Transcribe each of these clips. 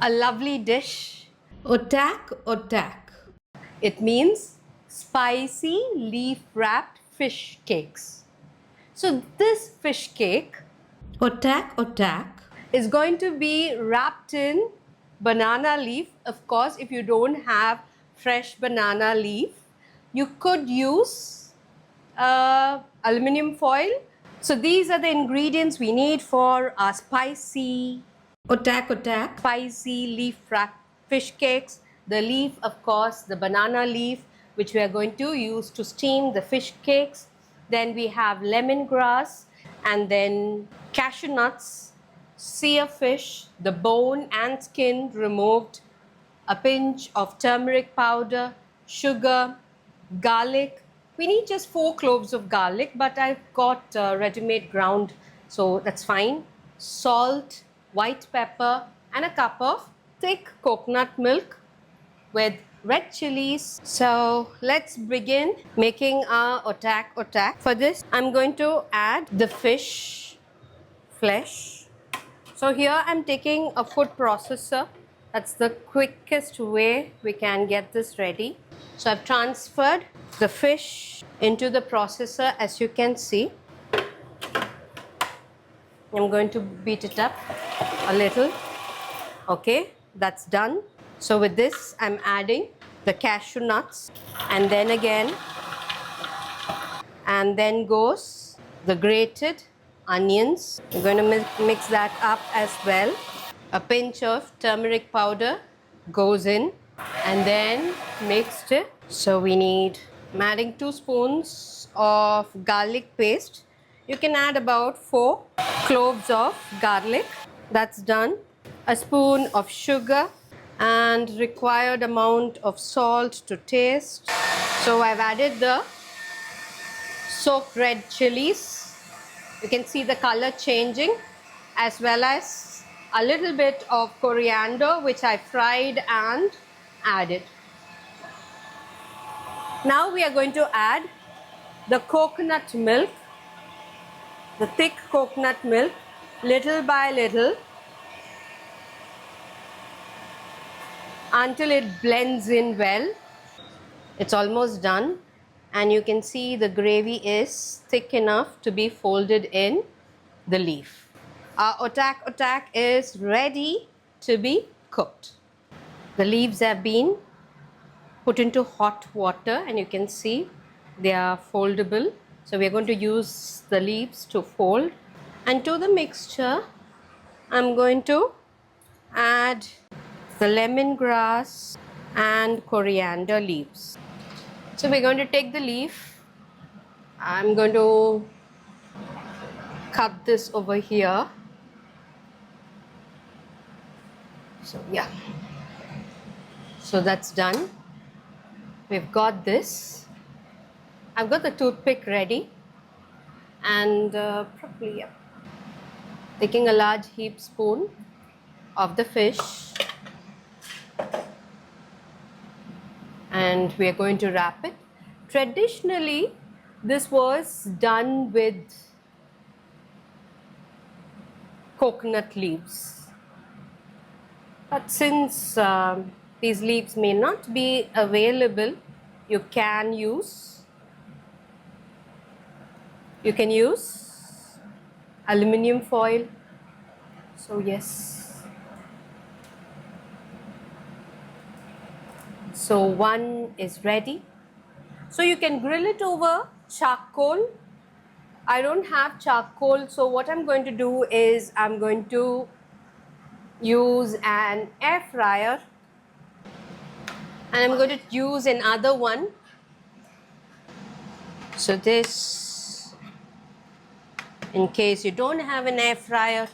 A lovely dish. Otak, otak. It means spicy leaf wrapped fish cakes. So, this fish cake Otak, otak. is going to be wrapped in banana leaf. Of course, if you don't have fresh banana leaf, you could use aluminum foil. So, these are the ingredients we need for our Otak, otak. spicy leaf wrapped fish cakes. The leaf, of course, the banana leaf, which we are going to use to steam the fish cakes. Then we have lemongrass, and then cashew nuts, sea fish, the bone and skin removed, a pinch of turmeric powder, sugar, garlic. We need just 4 cloves of garlic, but I've got ready-made ground, so that's fine. Salt, white pepper, and a cup of thick coconut milk with red chilies. So let's begin making our otak otak. For this, I'm going to add the fish flesh. So here I'm taking a food processor. That's the quickest way we can get this ready. So I've transferred the fish into the processor, as you can see. I'm going to beat it up a little. Okay, that's done. So with this, I'm adding the cashew nuts, and then again, and then goes the grated onions. I'm going to mix that up as well. A pinch of turmeric powder goes in, and then mixed it. So we need, I'm adding 2 spoons of garlic paste. You can add about 4 cloves of garlic. That's done. A spoon of sugar and required amount of salt to taste. So I've added the soaked red chilies. You can see the color changing, as well as a little bit of coriander, which I fried and added. Now we are going to add the coconut milk, the thick coconut milk, little by little, until it blends in well. It's almost done, and you can see the gravy is thick enough to be folded in the leaf. Our otak otak is ready to be cooked. The leaves have been put into hot water, and you can see they are foldable. So we are going to use the leaves to fold. And to the mixture, I'm going to add the lemongrass and coriander leaves. So we're going to take the leaf. I'm going to cut this over here. So yeah, so that's done. We've got this. I've got the toothpick ready, and probably, yeah, taking a large heap spoon of the fish, and we are going to wrap it. Traditionally, this was done with coconut leaves, but since these leaves may not be available, you can use aluminum foil. So yes, so one is ready. So you can grill it over charcoal. I don't have charcoal, so what I'm going to do is I'm going to use an air fryer, and I'm going to use another one. So this, in case you don't have an air fryer,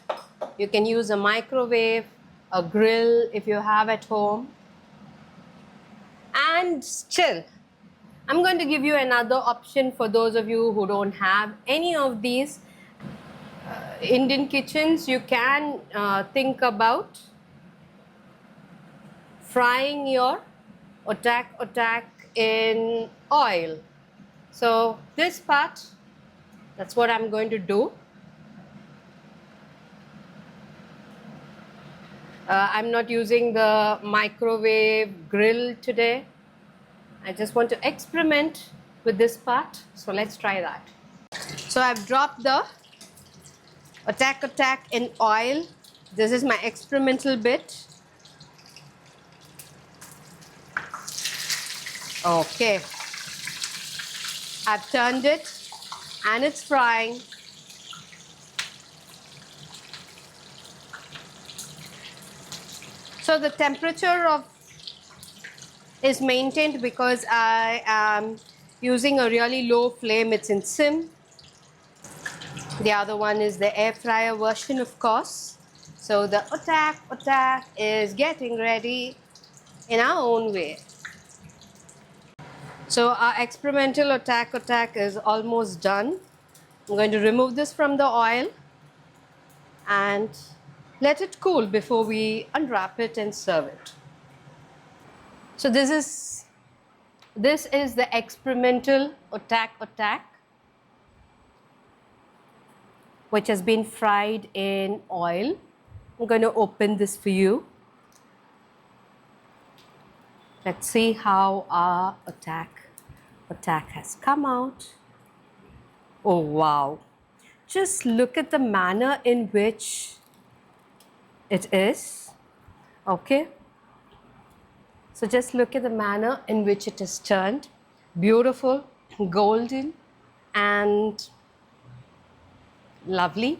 you can use a microwave, a grill if you have at home. And still, I'm going to give you another option for those of you who don't have any of these. Indian kitchens, you can think about frying your otak otak in oil. So this part, that's what I'm going to do. I'm not using the microwave grill today. I just want to experiment with this part. So let's try that. So I've dropped the Attack in oil. This is my experimental bit. Okay. I've turned it and it's frying. So the temperature of is maintained because I am using a really low flame. It's in sim. The other one is the air fryer version, of course. So the Attack is getting ready in our own way. So our experimental Attack is almost done. I'm going to remove this from the oil and let it cool before we unwrap it and serve it. So this is the experimental Attack, which has been fried in oil. I'm going to open this for you. Let's see how our Attack has come out. Oh wow. Just look at the manner in which it is. Okay. So just look at the manner in which it is turned. Beautiful, golden, and lovely.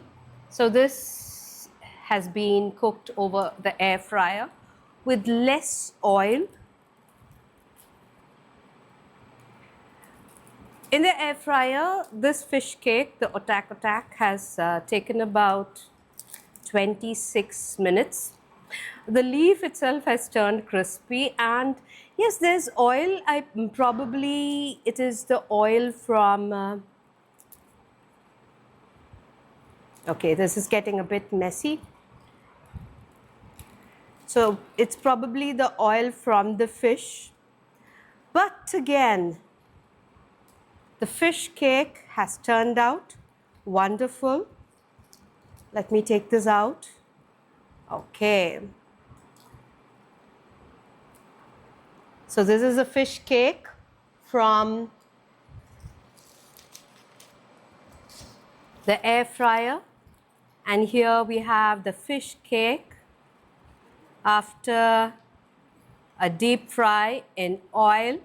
So this has been cooked over the air fryer with less oil. In the air fryer, this fish cake, the Attack, has taken about 26 minutes. The leaf itself has turned crispy, and yes, there's oil. It is the oil from. Okay, this is getting a bit messy. So it's probably the oil from the fish. But again, the fish cake has turned out wonderful. Let me take this out. Okay. So this is a fish cake from the air fryer. And here we have the fish cake after a deep fry in oil.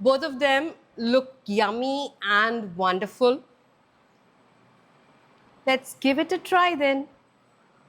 Both of them look yummy and wonderful. Let's give it a try then.